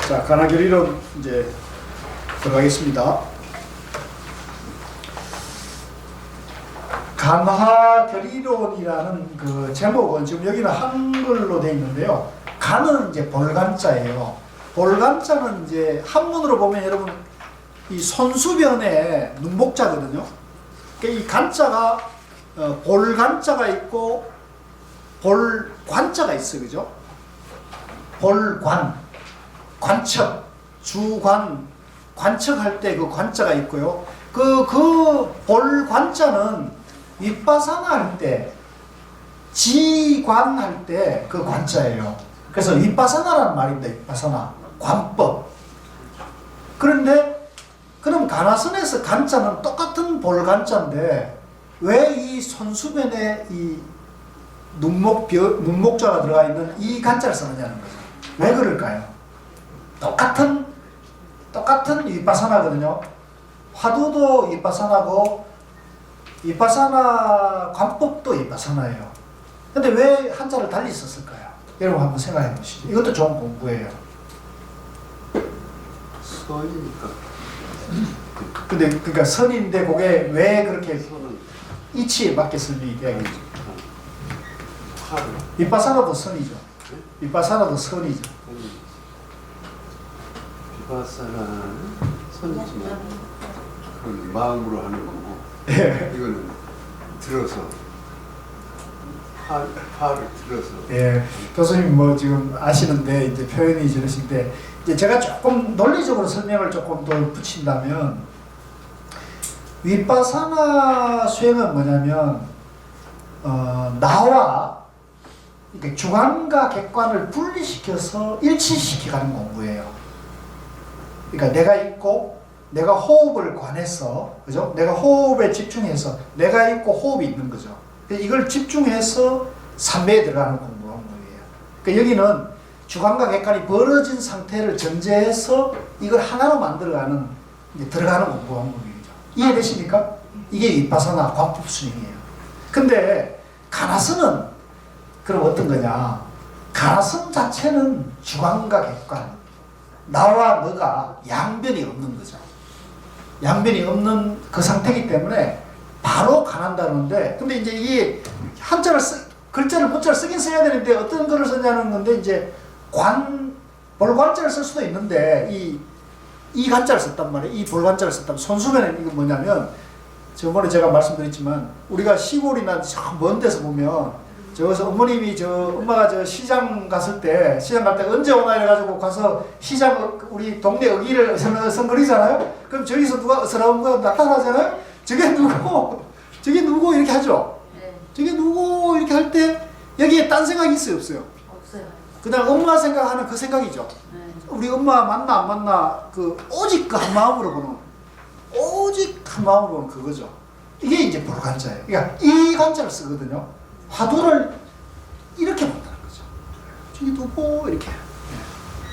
자, 간화결의론 이제 들어가겠습니다. 간화결의론이라는 그 제목은 지금 여기는 한글로 되어 있는데요. 간은 이제 볼간자예요. 볼간자는 이제 한문으로 보면 여러분 이 손수변의 눈목자거든요. 그러니까 이 간자가 볼간자가 있고 볼관자가 있어요, 그죠? 볼관, 관척, 주관, 관척할 때 그 관자가 있고요. 그 볼관자는 윗바사나 할 때, 지관할 때 그 관자예요. 그래서 윗바사나라는 말입니다. 윗바사나, 관법. 그런데 그럼 간화선에서 간자는 똑같은 볼간자인데 왜 이 손수변에 이 눈목자가 들어가 있는 이 간자를 쓰느냐는 거죠. 왜 그럴까요? 똑같은 윗바사나거든요. 화두도 윗바사나고 윗바사나 관법도 윗바사나예요. 근데 왜 한자를 달리 썼을까요? 여러분 한번 생각해 보시죠. 이것도 좋은 공부예요. 선이니까. 근데 그러니까 선인데 그게 왜 그렇게 이치에 맞게 설명이 돼야겠죠. 윗바사나도 선이죠. 윗바사나도 선이죠. 윗바사나는 선이지만 그건 마음으로 하는 거고 이거는 들어서 파를 들어서. 예, 교수님 뭐 지금 아시는데 이제 표현이 저러신데 이제 제가 조금 논리적으로 설명을 조금 더 붙인다면 윗바사나 수행은 뭐냐면 나와 그러니까 주관과 객관을 분리시켜서 일치시켜가는 공부예요. 그러니까 내가 있고 내가 호흡을 관해서, 그죠? 내가 호흡에 집중해서 내가 있고 호흡이 있는 거죠. 이걸 집중해서 삼매에 들어가는 공부예요. 그러니까 여기는 주관과 객관이 벌어진 상태를 전제해서 이걸 하나로 만들어가는, 이제 들어가는 공부 방법이죠. 이해되십니까? 이게 윗바사나 관법 수행이에요. 근데 간화선은 그럼 어떤 거냐? 간화선 자체는 주관과 객관, 나와 너가 양변이 없는 거죠. 양변이 없는 그 상태이기 때문에 바로 간한다는데, 근데 이제 이게 한자를 글자를 문자를 쓰긴 써야 되는데 어떤 거를 쓰냐는 건데, 이제 볼관자를 쓸 수도 있는데 이 간자를 썼단 말이에요. 이 볼관자를 썼단 말이에요. 손수변에 이건 뭐냐면, 저번에 제가 말씀드렸지만 우리가 시골이나 먼 데서 보면 저기서 어머님이 엄마가 저 시장 갔을 때, 시장 갈 때 언제 오나 해가지고 가서 시장 우리 동네 어귀를 어성거리잖아요. 그럼 저기서 누가 어서나온 거 나타나잖아요. 저게 누구 이렇게 하죠. 네. 저게 누구 이렇게 할 때 여기에 딴 생각이 있어요, 없어요? 없어요. 그다음 엄마 생각하는 그 생각이죠. 네. 우리 엄마 맞나 안 맞나 오직 그 한 마음으로 보는, 오직 한 마음으로 보는 그거죠. 이게 이제 볼간자예요. 그러니까 이 간자를 쓰거든요. 화두를 이렇게 본다는 거죠. 저기 두고 이렇게.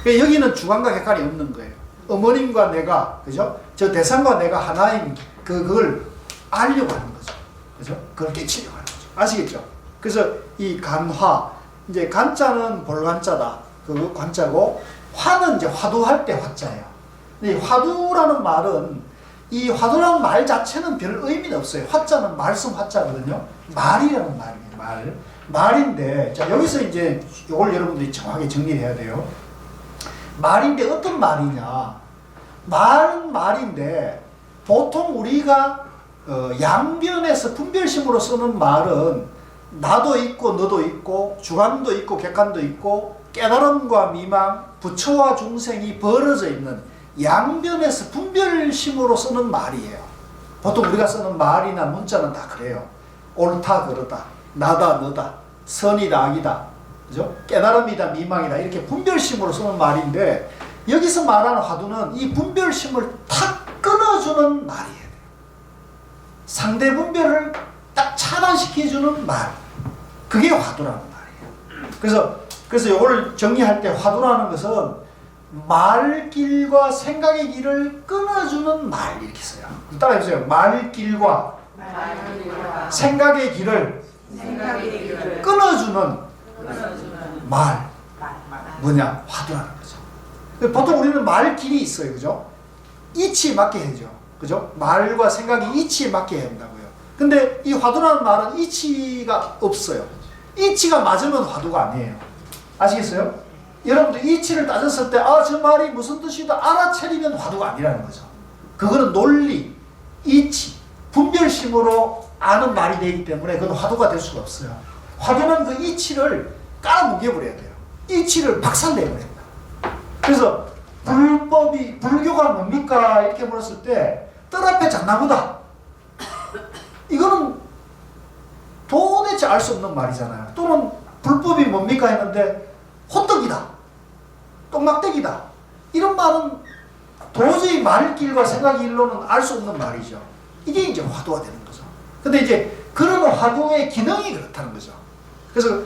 그러니까 여기는 주관과 객관이 없는 거예요. 어머님과 내가, 그죠? 저 대상과 내가 하나인 그걸 알려고 하는 거죠. 그죠? 그걸 깨치려고 하는 거죠. 아시겠죠? 그래서 이 간화, 이제 간자는 볼간자다. 그 관자고, 화는 이제 화두할 때 화자예요. 근데 이 화두라는 말은, 이 화두라는 말 자체는 별 의미는 없어요. 화자는 말씀 화자거든요. 말이라는 말입니다. 말인데, 자, 여기서 이제 이걸 여러분들이 정확하게 정리를 해야 돼요. 말인데 어떤 말이냐? 말은 말인데, 보통 우리가 양변에서 분별심으로 쓰는 말은 나도 있고 너도 있고 주관도 있고 객관도 있고 깨달음과 미망, 부처와 중생이 벌어져 있는 양변에서 분별심으로 쓰는 말이에요. 보통 우리가 쓰는 말이나 문자는 다 그래요. 옳다 그르다, 나다 너다, 선이다 악이다, 그죠? 깨달음이다 미망이다, 이렇게 분별심으로 쓰는 말인데, 여기서 말하는 화두는 이 분별심을 탁 끊어주는 말이에요. 상대 분별을 딱 차단시켜주는 말, 그게 화두라는 말이에요. 그래서 이걸 정리할 때 화두라는 것은 말길과 생각의 길을 끊어주는 말, 이렇게 써요. 따라해보세요. 말길과 생각의 길을 끊어주는 말, 뭐냐? 화두라는 거죠. 보통 우리는 말 길이 있어요. 그죠? 이치에 맞게 해죠. 그죠? 말과 생각이 이치에 맞게 해야 한다고요. 근데 이 화두라는 말은 이치가 없어요. 이치가 맞으면 화두가 아니에요. 아시겠어요? 여러분들 이치를 따졌을 때 저 말이 무슨 뜻이다 알아차리면 화두가 아니라는 거죠. 그거는 논리, 이치, 분별심으로 아는 말이 되기 때문에 그건 화두가 될 수가 없어요. 화두는 그 이치를 깔아뭉개버려야 돼요. 이치를 박살내버려야 돼요. 그래서 불교가 뭡니까? 이렇게 물었을 때 뜰 앞에 장나무다. 이거는 도대체 알 수 없는 말이잖아요. 또는 불법이 뭡니까? 했는데 호떡이다. 똥막대기다. 이런 말은 도저히 말길과 생각의 일로는 알 수 없는 말이죠. 이게 이제 화두가 되는 거죠. 근데 이제 그런 화두의 기능이 그렇다는 거죠. 그래서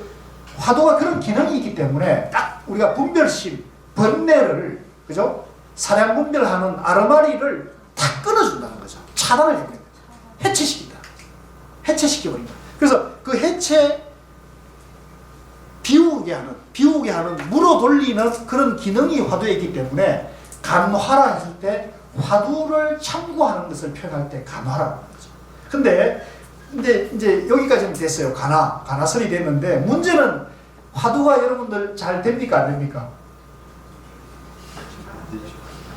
화두가 그런 기능이 있기 때문에 딱 우리가 분별심, 번뇌를, 그죠? 사량 분별하는 아르마리를 탁 끊어준다는 거죠. 차단을 해버린다. 해체시킨다. 해체시켜버린다. 그래서 그 해체, 비우게 하는, 물어 돌리는 그런 기능이 화두에 있기 때문에 간화라 했을 때 화두를 참고하는 것을 표현할 때 간화라는 거죠. 근데 이제 여기까지는 됐어요. 간화설이 됐는데 문제는 화두가 여러분들 잘 됩니까? 안 됩니까?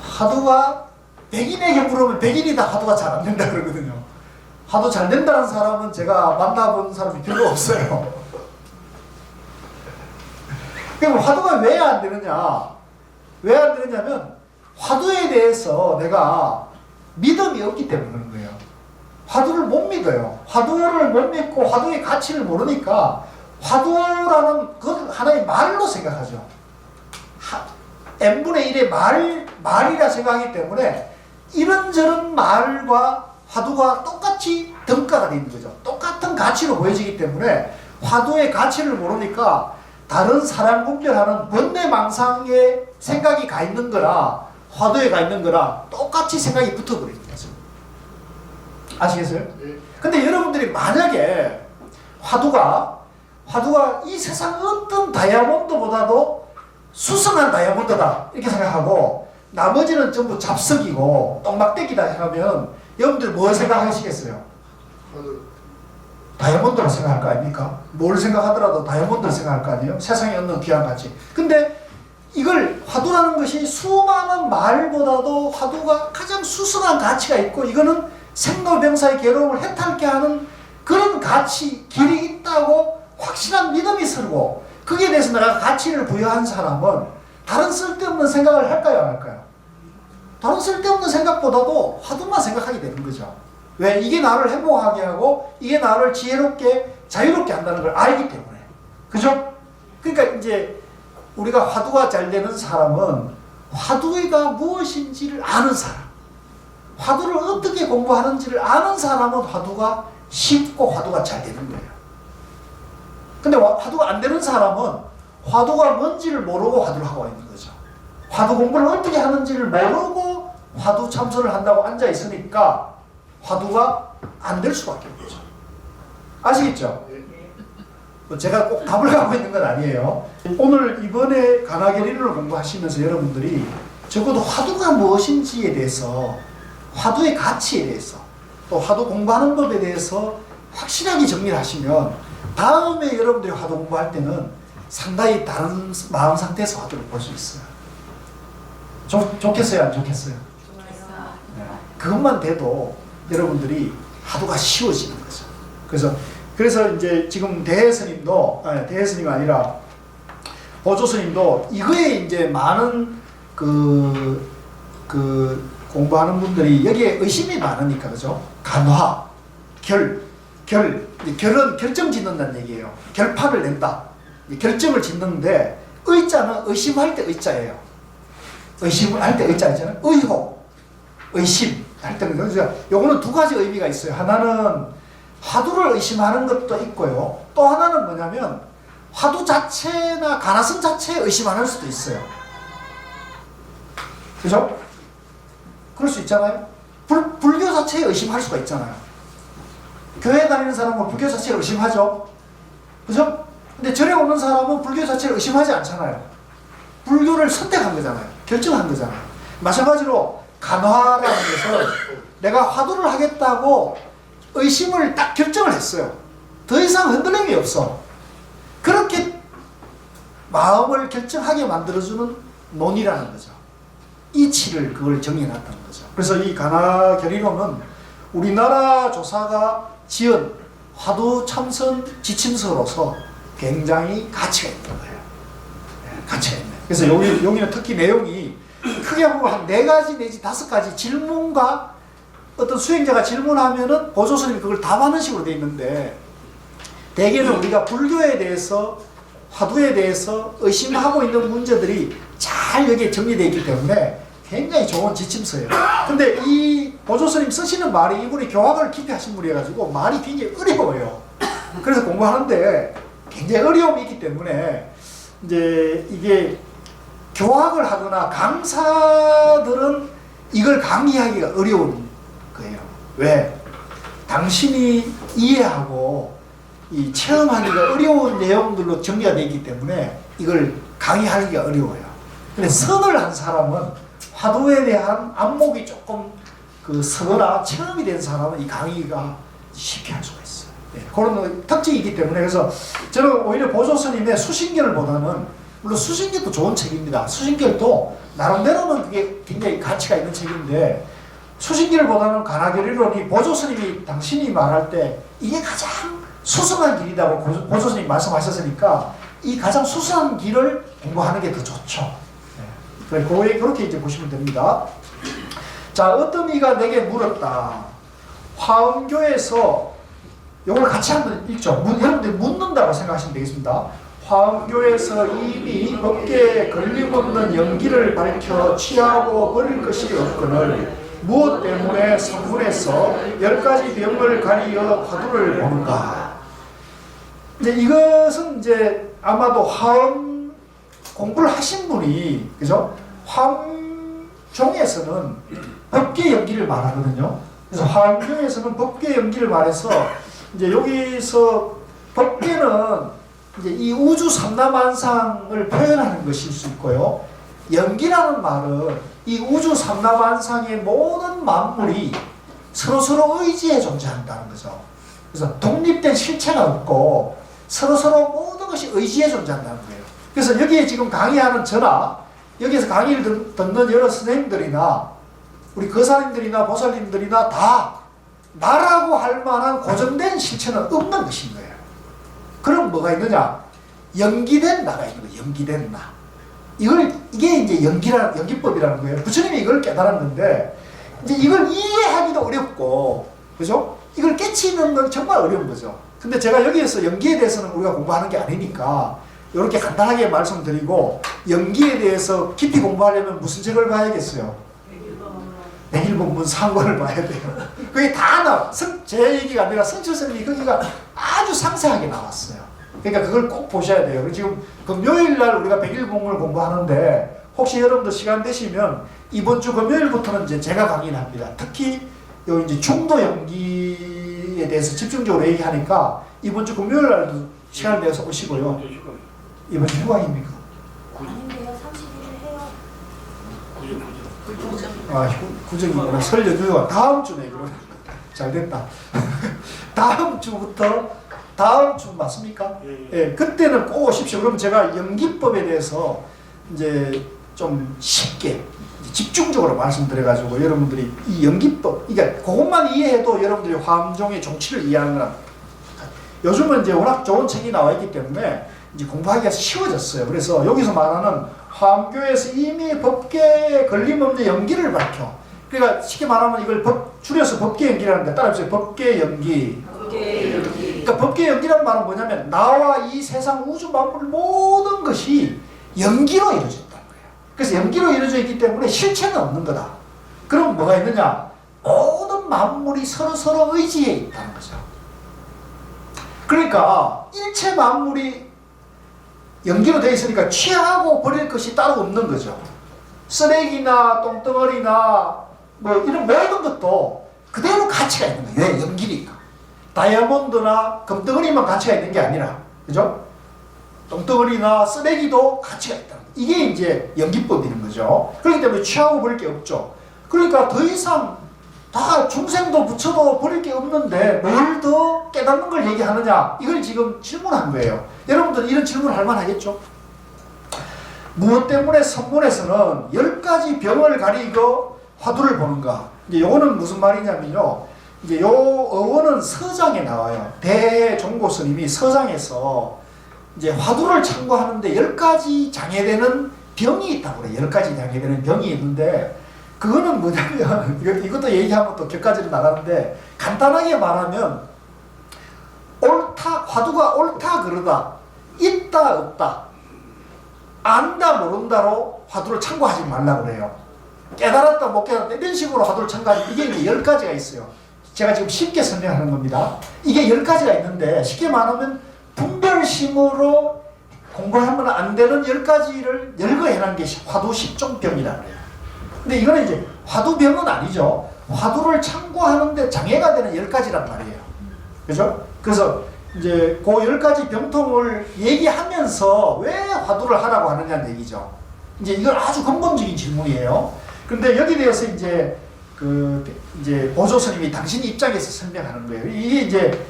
화두가 백인에게 물으면 백인이 다 화두가 잘 안 된다 그러거든요. 화두 잘 된다는 사람은 제가 만나본 사람이 별로 없어요. 그럼 화두가 왜 안 되느냐? 왜 안 되느냐면 화두에 대해서 내가 믿음이 없기 때문에 그런 거예요. 화두를 못 믿어요. 화두를 못 믿고 화두의 가치를 모르니까 화두라는 그 하나의 말로 생각하죠. n분의 1의 말이라 생각하기 때문에 이런저런 말과 화두가 똑같이 등가가 되는 거죠. 똑같은 가치로 보여지기 때문에 화두의 가치를 모르니까 다른 사람 분별하는 번뇌망상의 생각이 가 있는 거라 화두에 가 있는 거라 똑같이 생각이 붙어버리는 거죠. 아시겠어요? 근데 여러분들이 만약에 화두가 이 세상 어떤 다이아몬드보다도 수성한 다이아몬드다 이렇게 생각하고 나머지는 전부 잡석이고 똥막대기다 하면 여러분들 뭘 생각하시겠어요? 다이아몬드로 생각할 거 아닙니까? 뭘 생각하더라도 다이아몬드를 생각할 거 아니에요? 세상에 없는 귀한 가치. 근데 이걸 화두라는 것이 수많은 말보다도 화두가 가장 수성한 가치가 있고 이거는 생로병사의 괴로움을 해탈케 하는 그런 가치, 길이 있다고 확실한 믿음이 서고 거기에 대해서 내가 가치를 부여한 사람은 다른 쓸데없는 생각을 할까요? 안 할까요? 다른 쓸데없는 생각보다도 화두만 생각하게 되는 거죠. 왜? 이게 나를 행복하게 하고 이게 나를 지혜롭게 자유롭게 한다는 걸 알기 때문에. 그죠? 그러니까 이제 우리가 화두가 잘 되는 사람은 화두가 무엇인지를 아는 사람, 화두를 어떻게 공부하는지를 아는 사람은 화두가 쉽고 화두가 잘 되는 거예요. 근데 화두가 안 되는 사람은 화두가 뭔지를 모르고 화두를 하고 있는 거죠. 화두 공부를 어떻게 하는지를 모르고 화두 참선을 한다고 앉아 있으니까 화두가 안 될 수밖에 없죠. 아시겠죠? 제가 꼭 답을 갖고 있는 건 아니에요. 오늘 이번에 간화계리론을 공부하시면서 여러분들이 적어도 화두가 무엇인지에 대해서, 화두의 가치에 대해서, 또 화두 공부하는 법에 대해서 확실하게 정리를 하시면 다음에 여러분들이 화두 공부할 때는 상당히 다른 마음 상태에서 화두를 볼 수 있어요. 좋겠어요? 안 좋겠어요? 네. 그것만 돼도 여러분들이 화두가 쉬워지는 거죠. 그래서 이제 지금 대혜스님이 아니라 보조스님도 이거에 이제 많은 그 공부하는 분들이 여기에 의심이 많으니까, 그죠? 간화, 결은 결정 짓는다는 얘기예요. 결판을 낸다. 결정을 짓는데 의자는 의심할 때 의자예요. 의심할 때 의자 있잖아요. 의혹, 의심 할 때는. 그래서 요거는 두 가지 의미가 있어요. 하나는 화두를 의심하는 것도 있고요. 또 하나는 뭐냐면 화두 자체나 간화성 자체에 의심하는 수도 있어요. 그죠? 그럴 수 있잖아요. 불교 자체에 의심할 수가 있잖아요. 교회 다니는 사람은 불교 자체를 의심하죠. 그죠? 근데 절에 오는 사람은 불교 자체를 의심하지 않잖아요. 불교를 선택한 거잖아요. 결정한 거잖아요. 마찬가지로 간화라는 것은 내가 화두를 하겠다고 의심을 딱 결정을 했어요. 더 이상 흔들림이 없어. 그렇게 마음을 결정하게 만들어주는 논이라는 거죠. 이치를 그걸 정해놨다는 거죠. 그래서 이 간화결의론은 우리나라 조사가 지은 화두 참선 지침서로서 굉장히 가치가 있는 거예요. 가치가 있네. 그래서 여기는 특히 내용이 크게 보면 한 4가지 내지 5가지 질문과 어떤 수행자가 질문하면은 보조스님이 그걸 답하는 식으로 돼 있는데, 대개는 우리가 불교에 대해서 화두에 대해서 의심하고 있는 문제들이 잘 여기에 정리되어 있기 때문에 굉장히 좋은 지침서예요. 근데 이 보조스님 쓰시는 말이, 이분이 교학을 깊이 하신 분이어가지고 말이 굉장히 어려워요. 그래서 공부하는데 굉장히 어려움이 있기 때문에 이제 이게 교학을 하거나 강사들은 이걸 강의하기가 어려운 거예요. 왜? 당신이 이해하고 이 체험하기가 어려운 내용들로 정리가 되어 있기 때문에 이걸 강의하기가 어려워요. 근데 선을 한 사람은, 화두에 대한 안목이 조금 그 서거나 체험이 된 사람은 이 강의가 쉽게 할 수가 있어요. 네, 그런 특징이 있기 때문에, 그래서 저는 오히려 보조스님의 수신결을 보다는, 물론 수신결도 좋은 책입니다. 수신결도 나름대로는 그게 굉장히 가치가 있는 책인데, 수신결보다는 간화결의론이 보조스님이 당신이 말할 때 이게 가장 수승한 길이라고 보조스님이 말씀하셨으니까 이 가장 수승한 길을 공부하는 게 더 좋죠. 네. 그렇게 이제 보시면 됩니다. 자, 어떤 이가 내게 물었다. 화엄교에서 이걸 같이 한번 읽죠. 여러분들이 묻는다고 생각하시면 되겠습니다. 화엄교에서 이미 법계에 걸림없는 연기를 밝혀 취하고 버릴 것이 없거늘 무엇 때문에 성문에서 10가지 병을 가리어 화두를 보는가. 이제 이것은 이제 아마도 화엄 공부를 하신 분이, 그죠? 화엄종에서는 법계 연기를 말하거든요. 그래서 화엄교에서는 법계 연기를 말해서, 이제 여기서 법계는 이제 이 우주 삼라만상을 표현하는 것일 수 있고요. 연기라는 말은 이 우주 삼라만상의 모든 만물이 서로서로 의지에 존재한다는 거죠. 그래서 독립된 실체가 없고 서로서로 모든 것이 의지에 존재한다는 거예요. 그래서 여기에 지금 강의하는 저나 여기에서 강의를 듣는 여러 선생님들이나 우리 거사님들이나 보살님들이나 다 나라고 할 만한 고정된 실체는 없는 것인 거예요. 그럼 뭐가 있느냐? 연기된 나가 있는 거예요. 연기된 나. 이게 이제 연기법이라는 거예요. 부처님이 이걸 깨달았는데, 이제 이걸 이해하기도 어렵고, 그죠? 이걸 깨치는 건 정말 어려운 거죠. 근데 제가 여기에서 연기에 대해서는 우리가 공부하는 게 아니니까, 이렇게 간단하게 말씀드리고, 연기에 대해서 깊이 공부하려면 무슨 책을 봐야겠어요? 백일본문 상권을 봐야 돼요. 그게 다 제 얘기가 아니라 성철스님이 거기가 아주 상세하게 나왔어요. 그러니까 그걸 꼭 보셔야 돼요. 지금 금요일날 우리가 백일본문을 공부하는데, 혹시 여러분들 시간 되시면 이번 주 금요일부터는 이제 제가 강의를 합니다. 특히 요 이제 중도 연기에 대해서 집중적으로 얘기하니까 이번 주 금요일날도 시간을 내서 오시고요. 이번 주 휴강입니까? 아닌데요, 31일 해요. 구정이구나. 설 연휴가 다음 주네, 그럼. 잘 됐다. 다음 주 맞습니까? 예, 그때는 꼭 오십시오. 그럼 제가 연기법에 대해서 이제 좀 쉽게 집중적으로 말씀드려가지고 여러분들이 이 연기법, 그러니까 그것만 이해해도 여러분들이 화엄종의 종치를 이해하는 거라. 요즘은 이제 워낙 좋은 책이 나와 있기 때문에 이제 공부하기가 쉬워졌어요. 그래서 여기서 말하는 화엄교에서 이미 법계에 걸림없는 연기를 밝혀. 그러니까 쉽게 말하면 이걸 줄여서 법계 연기라는데, 따라해보세요. 법계 연기. 그러니까 법계 연기라는 말은 뭐냐면 나와 이 세상 우주 만물 모든 것이 연기로 이루어졌다는 거예요. 그래서 연기로 이루어져 있기 때문에 실체는 없는 거다. 그럼 뭐가 있느냐? 모든 만물이 서로 의지해 있다는 거죠. 그러니까 일체 만물이 연기로 되어 있으니까 취하고 버릴 것이 따로 없는 거죠. 쓰레기나 똥덩어리나 뭐 이런 모든 것도 그대로 가치가 있는 거예요. 왜? 연기니까. 다이아몬드나 금덩어리만 가치가 있는 게 아니라, 그죠? 똥덩어리나 쓰레기도 가치가 있다. 이게 이제 연기법이는 거죠. 그렇기 때문에 취하고 버릴 게 없죠. 그러니까 더 이상 다 중생도 부처도 버릴 게 없는데 뭘 더 깨닫는 걸 얘기하느냐, 이걸 지금 질문한 거예요. 여러분들 이런 질문 할 만하겠죠? 무엇 때문에 선문에서는 10가지 병을 가리고 화두를 보는가? 이제 요거는 무슨 말이냐면요, 이제 요 어원은 서장에 나와요. 대종고 스님이 서장에서 이제 화두를 참고하는데 10가지 장애되는 병이 있다고 그래요. 10가지 장애되는 병이 있는데, 그거는 뭐냐면, 이것도 얘기하면 또 격가지로 나가는데, 간단하게 말하면, 옳다, 화두가 옳다, 그러다, 있다, 없다, 안다, 모른다로 화두를 참고하지 말라고 그래요. 깨달았다, 못 깨달았다, 이런 식으로 화두를 참고하지, 이게 이제 10가지가 있어요. 제가 지금 쉽게 설명하는 겁니다. 이게 10가지가 있는데, 쉽게 말하면, 분별심으로 공부하면 안 되는 10가지를 열거해놓은 게 화두 10종병이라고 해요. 근데 이거는 이제 화두병은 아니죠. 화두를 참고하는데 장애가 되는 10가지란 말이에요. 그죠? 그래서 이제 그 10가지 병통을 얘기하면서 왜 화두를 하라고 하느냐는 얘기죠. 이제 이건 아주 근본적인 질문이에요. 근데 여기 대해서 이제 이제 보조 스님이 당신 입장에서 설명하는 거예요. 이게 이제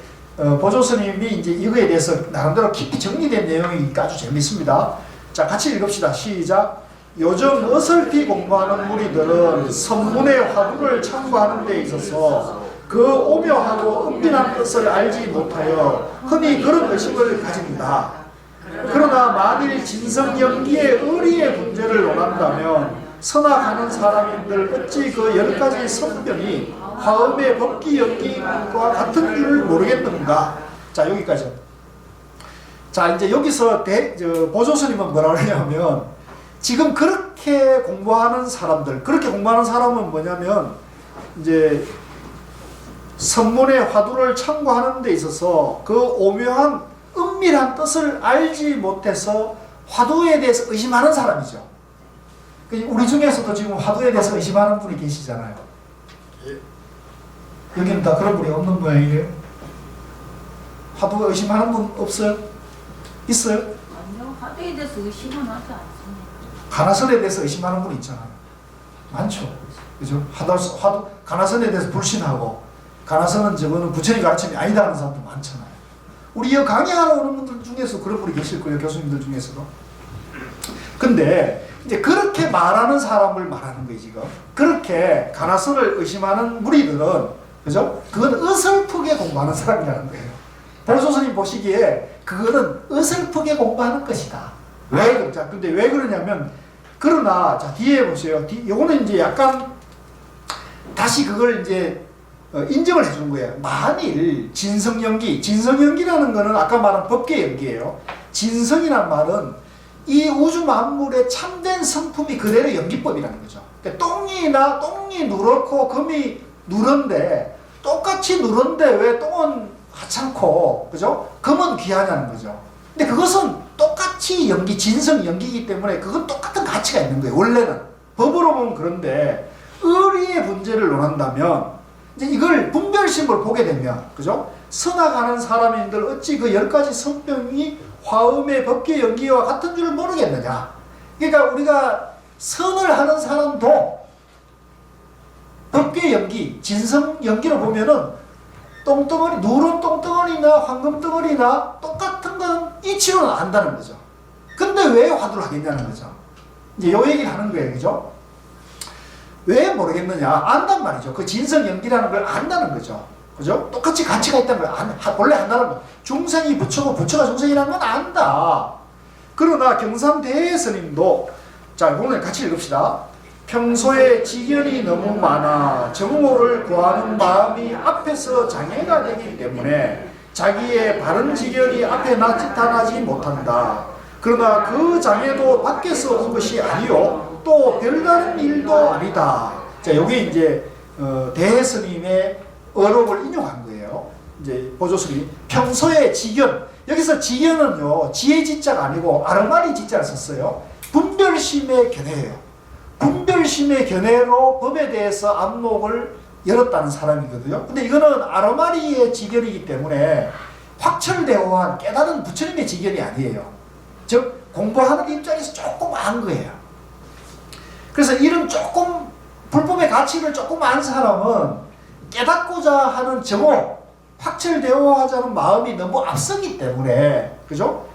보조 스님이 이제 이거에 대해서 나름대로 깊이 정리된 내용이니까 아주 재밌습니다. 자, 같이 읽읍시다. 시작. 요즘 어설피 공부하는 무리들은 선문의 화두를 참고하는 데 있어서 그 오묘하고 은밀한 뜻을 알지 못하여 흔히 그런 의식을 가진다. 그러나 만일 진성연기의 의리의 문제를 논한다면 선악하는 사람인들 어찌 그 10가지 성병이 화음의 법기 연기과 같은 줄 모르겠는가. 자, 여기까지. 자, 이제 여기서 보조 스님은 뭐라 그러냐면, 지금 그렇게 공부하는 사람들, 그렇게 공부하는 사람은 뭐냐면, 이제 선문의 화두를 참고하는 데 있어서 그 오묘한 은밀한 뜻을 알지 못해서 화두에 대해서 의심하는 사람이죠. 우리 중에서도 지금 화두에 대해서 의심하는 분이 계시잖아요. 여기는 다 그런 분이 없는 모양이에요. 화두 의심하는 분 없어요? 있어요? 아니요, 화두에 대해서 의심은 하지 않습니다. 가나선에 대해서 의심하는 분 있잖아요. 많죠. 그죠? 화두, 가나선에 대해서 불신하고, 가나선은 저거는 부처님 가르침이 아니다 하는 사람도 많잖아요. 우리 여기 강의하러 오는 분들 중에서 그런 분이 계실 거예요. 교수님들 중에서도. 근데 이제 그렇게 말하는 사람을 말하는 거예요, 지금. 그렇게 가나선을 의심하는 무리들은, 그죠? 그건 어설프게 공부하는 사람이라는 거예요. 보조스님 보시기에 그거는 어설프게 공부하는 것이다. 왜? 자, 근데 왜 그러냐면, 그러나, 자, 뒤에 보세요. 요거는 이제 약간, 다시 그걸 이제, 인정을 해주는 거예요. 만일, 진성연기라는 거는 아까 말한 법계 연기예요. 진성이란 말은 이 우주 만물의 참된 성품이 그대로 연기법이라는 거죠. 그러니까 똥이 누렇고 금이 누런데, 똑같이 누런데 왜 똥은 하찮고, 그죠? 금은 귀하냐는 거죠. 근데 그것은 똑같이 진성 연기이기 때문에 그건 똑같은 가치가 있는 거예요. 원래는. 법으로 보면 그런데, 의리의 문제를 논한다면, 이제 이걸 분별심을 보게 되면, 그죠? 선악하는 사람인들 어찌 그 10가지 성병이 화음의 법계 연기와 같은 줄 모르겠느냐. 그러니까 우리가 선을 하는 사람도 법계 연기, 진성 연기로 보면은 똥덩어리, 누런 똥덩어리나 황금덩어리나 똑같은 건 이치로는 안다는 거죠. 근데 왜 화두를 하겠냐는 거죠. 이제 요 얘기를 하는 거예요. 그죠? 왜 모르겠느냐? 안단 말이죠. 그 진성 연기라는 걸 안다는 거죠. 그죠? 똑같이 가치가 있다는 걸 원래 안다는 거. 중생이 부처고 부처가 중생이라는 건 안다. 그러나 경삼대해 스님도, 자, 오늘 같이 읽읍시다. 평소에 지견이 너무 많아 정오를 구하는 마음이 앞에서 장애가 되기 때문에 자기의 바른 지견이 앞에 나타나지 못한다. 그러나 그 장애도 밖에서 온 것이 아니요 또 별다른 일도 아니다. 자, 여기 이제 대해 스님의 어록을 인용한 거예요. 이제 보조 스님 평소에 지견, 여기서 지견은요 지혜 지자가 아니고 아르마리 지자를 썼어요. 분별심의 견해예요. 분별심의 견해로 법에 대해서 안목을 열었다는 사람이거든요. 근데 이거는 아르마리의 지견이기 때문에 확철대오한 깨달은 부처님의 지견이 아니에요. 즉 공부하는 입장에서 조금 안 거예요. 그래서 이런 조금 불법의 가치를 조금 안 사람은 깨닫고자 하는 정오, 확철되어 하자는 마음이 너무 앞서기 때문에, 그죠?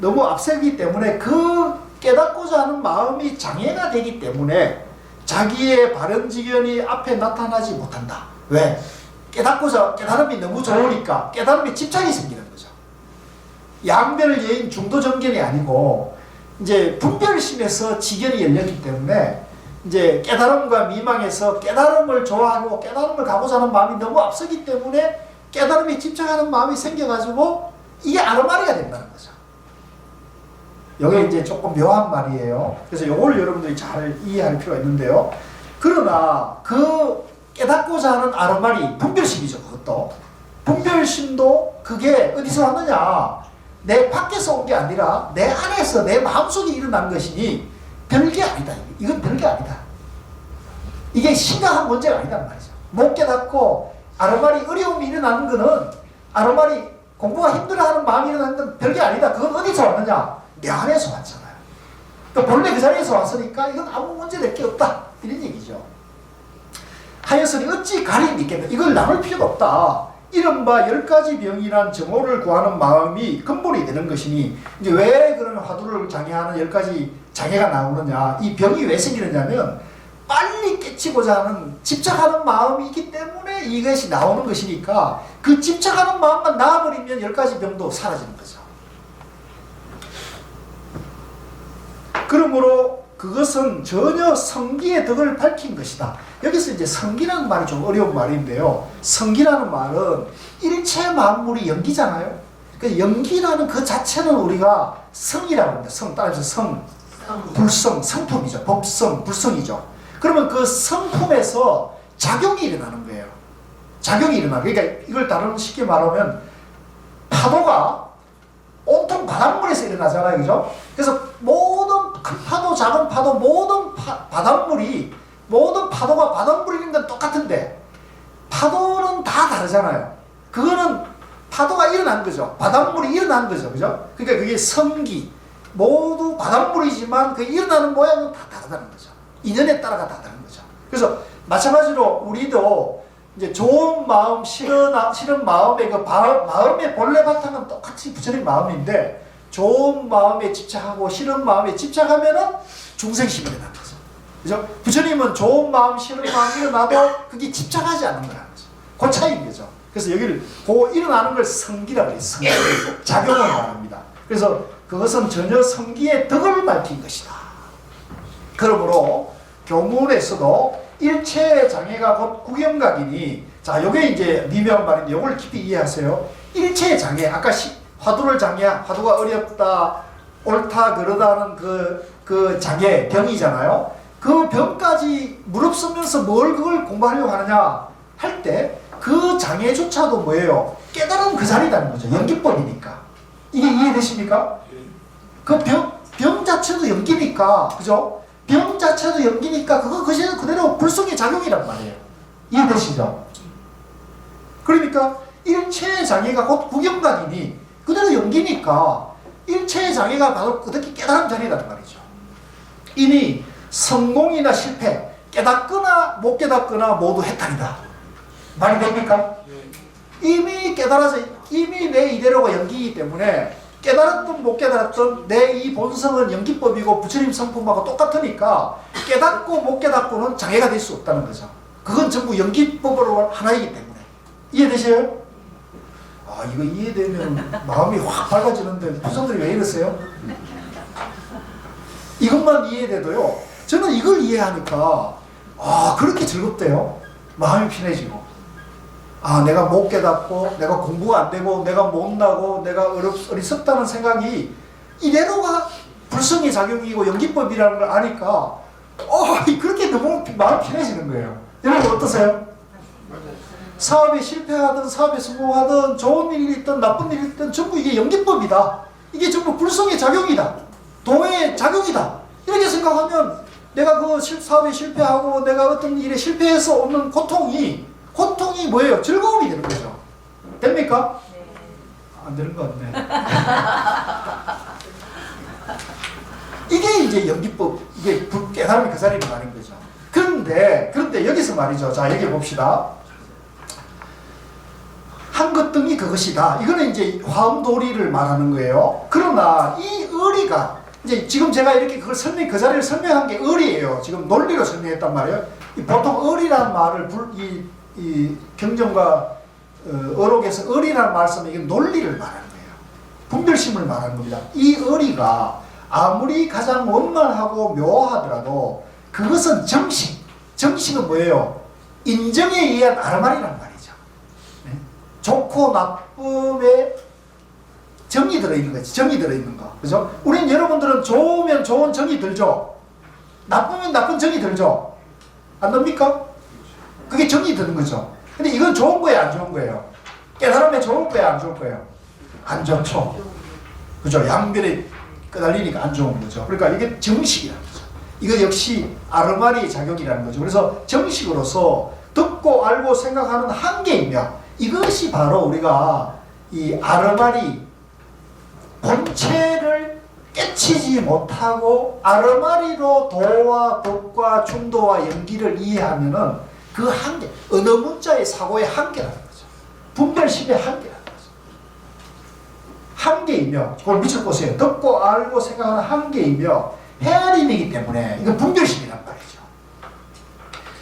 너무 앞서기 때문에 그 깨닫고자 하는 마음이 장애가 되기 때문에 자기의 바른지견이 앞에 나타나지 못한다. 왜? 깨달음이 너무 좋으니까 깨달음에 집착이 생기는 거죠. 양별예인 중도정견이 아니고 이제 분별심에서 지견이 열렸기 때문에 이제 깨달음과 미망에서 깨달음을 좋아하고 깨달음을 가고자 하는 마음이 너무 앞서기 때문에 깨달음에 집착하는 마음이 생겨가지고 이게 아르마리가 된다는 거죠. 이게 이제 조금 묘한 말이에요. 그래서 이걸 여러분들이 잘 이해할 필요가 있는데요. 그러나 그 깨닫고자 하는 아르마리, 분별심이죠. 그것도. 분별심도 그게 어디서 왔느냐. 내 밖에서 온 게 아니라 내 안에서 내 마음속에 일어난 것이니 별게 아니다. 이건 별게 아니다. 이게 심각한 문제가 아니단 말이죠. 못 깨닫고 아르마리 어려움이 일어나는 거는 아르마리 공부가 힘들어하는 마음이 일어나는 건 별게 아니다. 그건 어디서 왔느냐. 내 안에서 왔잖아요. 그러니까 본래 그 자리에서 왔으니까 이건 아무 문제 될 게 없다. 이런 얘기죠. 하여서니 어찌 가림이 있겠냐. 이걸 나눌 필요가 없다. 이른바 10가지 병이란 정오를 구하는 마음이 근본이 되는 것이니 이제 왜 그런 화두를 장애하는 10가지 장애가 나오느냐. 이 병이 왜 생기느냐면 빨리 깨치고자 하는 집착하는 마음이 있기 때문에 이것이 나오는 것이니까 그 집착하는 마음만 나와버리면 10가지 병도 사라지는 거죠. 그러므로 그것은 전혀 성기의 덕을 밝힌 것이다. 여기서 이제 성기라는 말이 좀 어려운 말인데요. 성기라는 말은 일체 만물이 연기잖아요. 그 연기라는 그 자체는 우리가 성이라고 합니다. 성, 따라서 성, 불성, 성품이죠. 법성, 불성이죠. 그러면 그 성품에서 작용이 일어나는 거예요. 작용이 일어나. 그러니까 이걸 다른 쉽게 말하면 파도가 온통 바닷물에서 일어나잖아요. 그죠? 그래서 모든 큰 파도, 작은 파도, 모든 바닷물이, 모든 파도가 바닷물인 건 똑같은데, 파도는 다 다르잖아요. 그거는 파도가 일어난 거죠. 바닷물이 일어난 거죠. 그죠? 그러니까 그게 성기. 모두 바닷물이지만 그 일어나는 모양은 다 다르다는 거죠. 인연에 따라가 다 다른 거죠. 그래서 마찬가지로 우리도 이제 좋은 마음, 싫은 마음의 그 마음의 본래 바탕은 똑같이 부처님 마음인데 좋은 마음에 집착하고 싫은 마음에 집착하면은 중생심이 일어나는 거죠. 그죠? 부처님은 좋은 마음, 싫은 마음이 일어나도 그게 집착하지 않는 거라는 거죠. 그 차이인 거죠. 그래서 여기를 그 일어나는 걸 성기라고 해요. 성기. 작용을 말합니다. 그래서 그것은 전혀 성기의 덕을 밝힌 것이다. 그러므로 교문에서도 일체의 장애가 곧 구경각이니, 자, 요게 이제 미묘한 말인데 요걸 깊이 이해하세요. 일체의 장애, 아까 화두를 화두가 어렵다, 옳다, 그러다는 그 장애, 병이잖아요. 그 병까지 무릅쓰면서 뭘 그걸 공부하려고 하느냐 할 때 그 장애조차도 뭐예요? 깨달은 그 자리라는 거죠. 연기법이니까. 이게 이해되십니까? 그 병 자체도 연기니까, 그죠? 병 자체도 연기니까 그거 그대로 불성의 작용이란 말이에요. 이해되시죠? 그러니까 일체의 장애가 곧 구경각이니 그대로 연기니까 일체의 장애가 바로 그렇게 깨달은 자리란 말이죠. 이니 성공이나 실패, 깨닫거나 못 깨닫거나 모두 해탈이다. 말이 됩니까? 이미 깨달아서 이미 내 이대로가 연기이기 때문에 깨달았든 못 깨달았든 내 이 본성은 연기법이고 부처님 성품하고 똑같으니까 깨닫고 못 깨닫고는 장애가 될 수 없다는 거죠. 그건 전부 연기법으로 하나이기 때문에. 이해되셔요? 아, 이거 이해되면 마음이 확 밝아지는데 부성들이 왜 이러세요? 이것만 이해돼도요, 저는 이걸 이해하니까 아, 그렇게 즐겁대요. 마음이 편해지고, 아, 내가 못 깨닫고 내가 공부가 안 되고 내가 못나고 내가 어리석다는 생각이 이대로가 불성의 작용이고 연기법이라는 걸 아니까 그렇게 너무 마음이 편해지는 거예요. 여러분 어떠세요? 사업에 실패하든 사업에 성공하든 좋은 일이 있든 나쁜 일이 있든 전부 이게 연기법이다. 이게 전부 불성의 작용이다. 도의 작용이다. 이렇게 생각하면 내가 그 사업에 실패하고 내가 어떤 일에 실패해서 오는 고통이 뭐예요? 즐거움이 되는 거죠. 됩니까? 네. 안 되는 것 같네. 이게 이제 연기법, 이게 깨달음이 그 자리에 가는 거죠. 그런데 여기서 말이죠. 자, 여기 봅시다. 한것등이 그것이다. 이거는 이제 화음도리를 말하는 거예요. 그러나 이 의리가 이제 지금 제가 이렇게 그 자리를 설명한 게 의리예요. 지금 논리로 설명했단 말이에요. 보통 의리라는 말을 이 경전과 어록에서 의리라는 말을 쓰면 이게 논리를 말하는 거예요. 분별심을 말하는 겁니다. 이 의리가 아무리 가장 원만하고 묘하더라도 그것은 정식은 뭐예요? 인정에 의한 아르마리란 말이죠. 네? 좋고 나쁨에 정이 들어있는 거지. 정이 들어있는 거. 그죠? 우린 여러분들은 좋으면 좋은 정이 들죠? 나쁘면 나쁜 정이 들죠? 안 됩니까? 그게 정이 드는 거죠. 근데 이건 좋은 거예요, 안 좋은 거예요? 깨달음에 좋을 거예요, 안 좋을 거예요? 안 좋죠. 그죠? 양변에 끄달리니까 안 좋은 거죠. 그러니까 이게 정식이라는 거죠. 이거 역시 아르마리의 작용이라는 거죠. 그래서 정식으로서 듣고 알고 생각하는 한계이며 이것이 바로 우리가 이 아르마리 본체를 깨치지 못하고 아르마리로 도와 법과 중도와 연기를 이해하면은 그 한계, 어느 문자의 사고의 한계라는 거죠. 분별심의 한계라는 거죠. 한계이며, 그걸 미처 보세요. 듣고 알고 생각하는 한계이며 헤아림이기 때문에 이건 분별심이란 말이죠.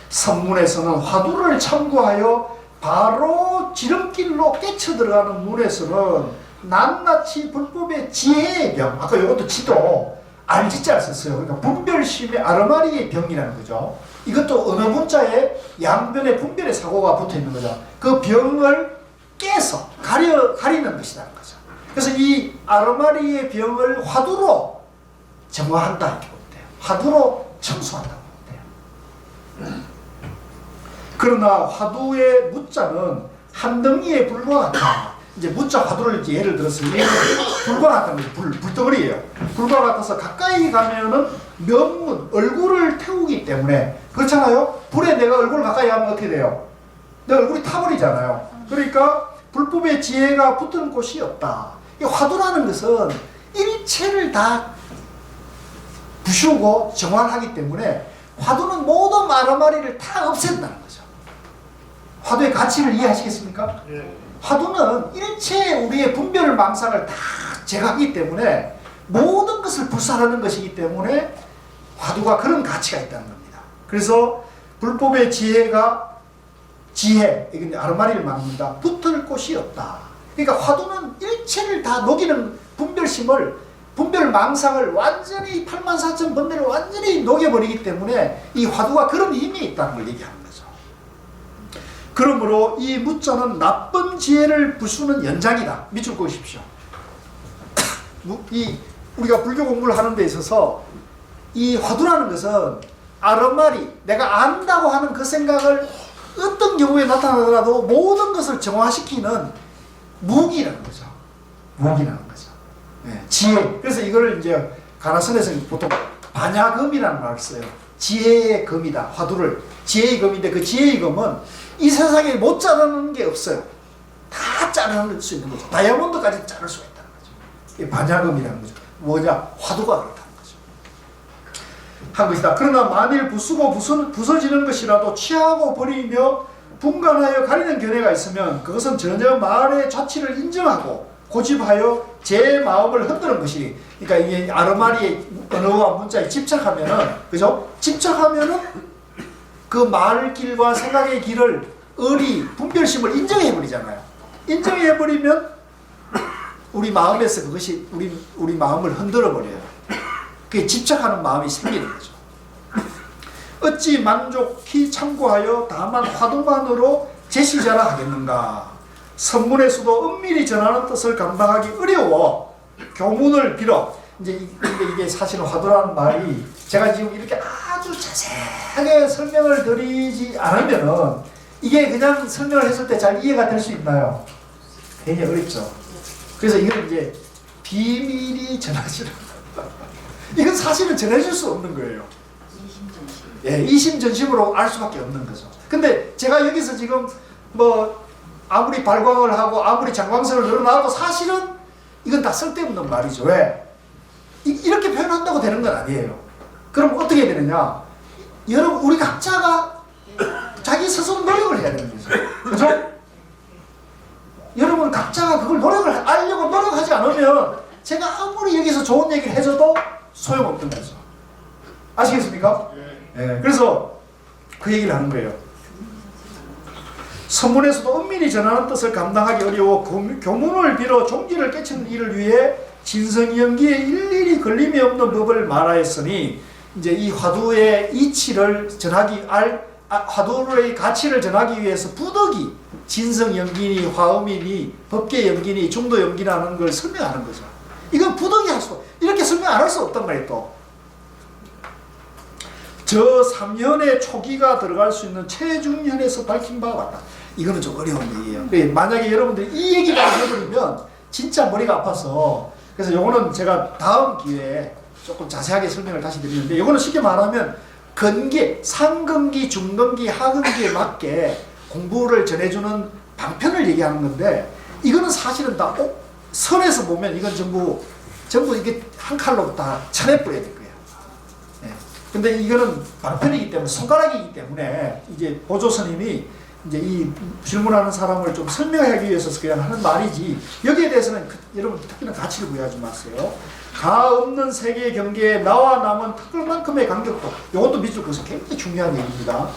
선문에서는 화두를 참고하여 바로 지름길로 깨쳐 들어가는 문에서는 낱낱이 불법의 지혜의 병, 아까 이것도 지도 알지자를 썼어요. 그러니까 분별심의 아르마리의 병이라는 거죠. 이것도 어느 문자에 양변의 분별의 사고가 붙어 있는 거죠. 그 병을 깨서 가리는 것이라는 거죠. 그래서 이 아르마리의 병을 화두로 정화한다 이렇게 보면 돼요. 화두로 청소한다고 보면 돼요. 그러나 화두의 무자는 한 덩이에 불과 같다. 이제 무자 화두를 이제 예를 들어서 불과 같다는 거죠. 불덩어리예요. 불과 같아서 가까이 가면은 면문, 얼굴을 태우기 때문에 그렇잖아요. 불에 내가 얼굴을 가까이 하면 어떻게 돼요? 내 얼굴이 타버리잖아요. 그러니까 불법의 지혜가 붙는 곳이 없다. 이 화두라는 것은 일체를 다 부수고 정화하기 때문에 화두는 모든 아르마리를 다 없앤다는 거죠. 화두의 가치를 이해하시겠습니까? 화두는 일체 우리의 분별 망상을 다 제거하기 때문에 모든 것을 불살하는 것이기 때문에 화두가 그런 가치가 있다는 겁니다. 그래서 불법의 지혜, 이건 아르마리를 말합니다. 붙을 곳이 없다. 그러니까 화두는 일체를 다 녹이는 분별 망상을 완전히 84,000번뇌를 완전히 녹여버리기 때문에 이 화두가 그런 힘이 있다는 걸 얘기하는 거죠. 그러므로 이 무자는 나쁜 지혜를 부수는 연장이다. 밑줄 그으십시오. 우리가 불교 공부를 하는 데 있어서 이 화두라는 것은 아르마리, 내가 안다고 하는 그 생각을 어떤 경우에 나타나더라도 모든 것을 정화시키는 무기라는 거죠. 무기라는 거죠. 네, 지혜. 그래서 이거를 이제 가나선에서 보통 반야금이라는 말을 써요. 지혜의 금이다. 화두를. 지혜의 금인데 그 지혜의 금은 이 세상에 못 자르는 게 없어요. 다 자를 수 있는 거죠. 다이아몬드까지 자를 수가 있다는 거죠. 이게 반야금이라는 거죠. 뭐냐? 화두가 그렇다는 거죠. 한 것이다. 그러나 만일 부수고 부서지는 것이라도 취하고 버리며 분간하여 가리는 견해가 있으면 그것은 전혀 말의 자취를 인정하고 고집하여 제 마음을 흔드는 것이, 그러니까 이게 아르마리의 언어와 문자에 집착하면은, 그죠? 집착하면은 그 말길과 생각의 길을 분별심을 인정해버리잖아요. 인정해버리면 우리 마음에서 그것이 우리 마음을 흔들어버려요. 그게 집착하는 마음이 생기는 거죠. 어찌 만족히 참고하여 다만 화두만으로 제시자라 하겠는가. 선문에서도 은밀히 전하는 뜻을 감당하기 어려워 교문을 빌어. 이게 사실은 화두라는 말이 제가 지금 이렇게 아주 자세하게 설명을 드리지 않으면은 이게 그냥 설명을 했을 때 잘 이해가 될 수 있나요? 굉장히 어렵죠. 그래서 이건 이제 비밀이 전하지는 이건 사실은 전해줄 수 없는 거예요. 예, 이심전심으로 알 수밖에 없는 거죠. 근데 제가 여기서 지금 아무리 발광을 하고 아무리 장광설을 늘어나도 사실은 이건 다 쓸데없는 말이죠. 왜? 이렇게 표현한다고 되는 건 아니에요. 그럼 어떻게 해야 되느냐? 여러분, 우리 각자가 자기 스스로 노력을 해야 되는 거죠. 그죠? 여러분 각자가 그걸 알려고 노력하지 않으면 제가 아무리 여기서 좋은 얘기를 해줘도 소용없는 거죠. 아시겠습니까? 네. 그래서 그 얘기를 하는 거예요. 선문에서도 은밀히 전하는 뜻을 감당하기 어려워 교문을 빌어 종기를 깨치는 일을 위해 진성연기에 일일이 걸림이 없는 법을 말하였으니, 이제 이 화두의 이치를 전하기, 화두의 가치를 전하기 위해서 부득이 진성연기니 화음이니 법계연기니 중도연기라는 걸 설명하는 거죠. 이건 부득이 이렇게 설명 안 할 수 없단 말이에요. 또 저 3년의 초기가 들어갈 수 있는 최중현에서 밝힌 바와 같다. 이거는 좀 어려운 얘기예요. 만약에 여러분들이 이 얘기를 해버리면 진짜 머리가 아파서, 그래서 요거는 제가 다음 기회에 조금 자세하게 설명을 다시 드리는데, 요거는 쉽게 말하면 근기, 상근기, 중근기, 하근기에 맞게 공부를 전해주는 방편을 얘기하는 건데, 이거는 사실은 다 선에서 보면 이건 전부 이게 한 칼로 다 쳐내버려야 될 거예요. 네. 근데 이거는 방편이기 때문에, 손가락이기 때문에 이제 보조 스님이 이제 이 질문하는 사람을 좀 설명하기 위해서 그냥 하는 말이지, 여기에 대해서는 여러분 특히나 가치를 부여하지 마세요. 가 없는 세계 경계에 나와 남은 턱걸만큼의 간격도, 이것도 밑줄 그어서 굉장히 중요한 얘기입니다.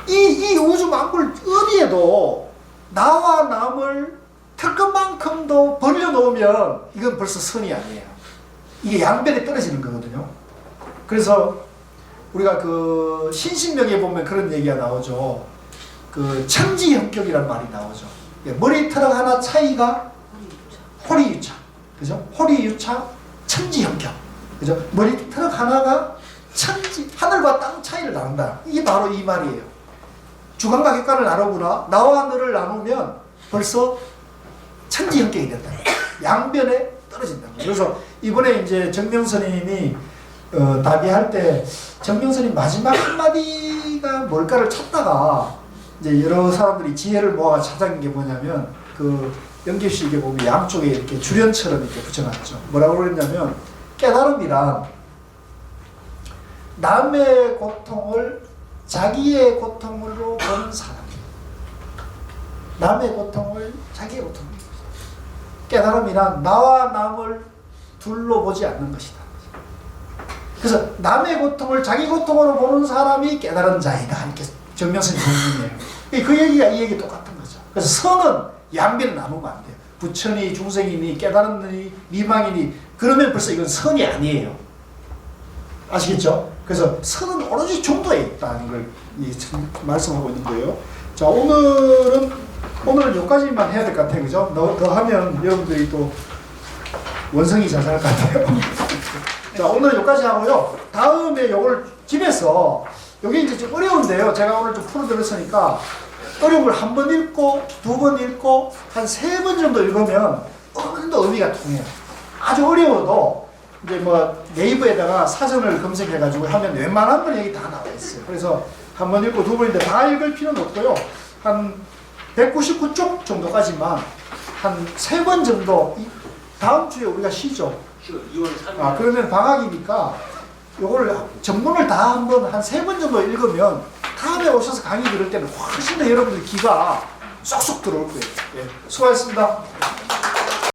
이 우주 만물 어디에도 나와 남을 턱걸만큼도 벌려놓으면 이건 벌써 선이 아니에요. 이게 양변에 떨어지는 거거든요. 그래서 우리가 그 신신명에 보면 그런 얘기가 나오죠. 그 천지형격이라는 말이 나오죠. 머리털 하나 차이가 호리유차, 그죠? 호리유차, 천지형격, 그죠? 머리털 하나가 하늘과 땅 차이를 나눈다. 이게 바로 이 말이에요. 주관과 객관을 나누구나. 나와 너를 나누면 벌써 천지형격이 된다. 양변에 떨어진다. 그래서 이번에 이제 정명스님이 답의할 때 정명스님 마지막 한마디가 뭘까를 찾다가 이제 여러 사람들이 지혜를 모아 찾은 게 뭐냐면, 그 연기식에 보면 양쪽에 이렇게 주련처럼 이렇게 붙여놨죠. 뭐라고 그랬냐면, 깨달음이란 남의 고통을 자기의 고통으로 보는 사람. 남의 고통을 자기의 고통으로. 깨달음이란 나와 남을 둘로 보지 않는 것이다. 그래서 남의 고통을 자기 고통으로 보는 사람이 깨달은 자이다. 이렇게 정명스님 본문이에요. 그 얘기가 이 얘기 똑같은 거죠. 그래서 선은 양변을 나누면 안 돼요. 부처니 중생이니 깨달음니 미망이니 그러면 벌써 이건 선이 아니에요. 아시겠죠? 그래서 선은 오로지 중도에 있다는 걸 말씀하고 있는 거예요. 자, 오늘은 여기까지만 해야 될 것 같아요. 그죠? 더 하면 여러분들이 또 원성이 자살할 것 같아요. 자, 오늘 여기까지 하고요. 다음에 요걸 집에서, 여기 이제 좀 어려운데요. 제가 오늘 좀 풀어드렸으니까 어려운 걸 한 번 읽고, 두 번 읽고, 한 3번 정도 읽으면 어느 정도 의미가 통해요. 아주 어려워도 이제 뭐 네이버에다가 사전을 검색해가지고 하면 웬만한 건 여기 다 나와 있어요. 그래서 한 번 읽고 두 번인데 다 읽을 필요는 없고요. 한 199쪽 정도까지만 한 3번 정도, 다음 주에 우리가 쉬죠. 2월 3일. 그러면 방학이니까 요거를 전문을 다 한번 한 3번 정도 읽으면 다음에 오셔서 강의 들을 때는 훨씬 더 여러분들 귀가 쏙쏙 들어올 거예요. 예, 수고하셨습니다.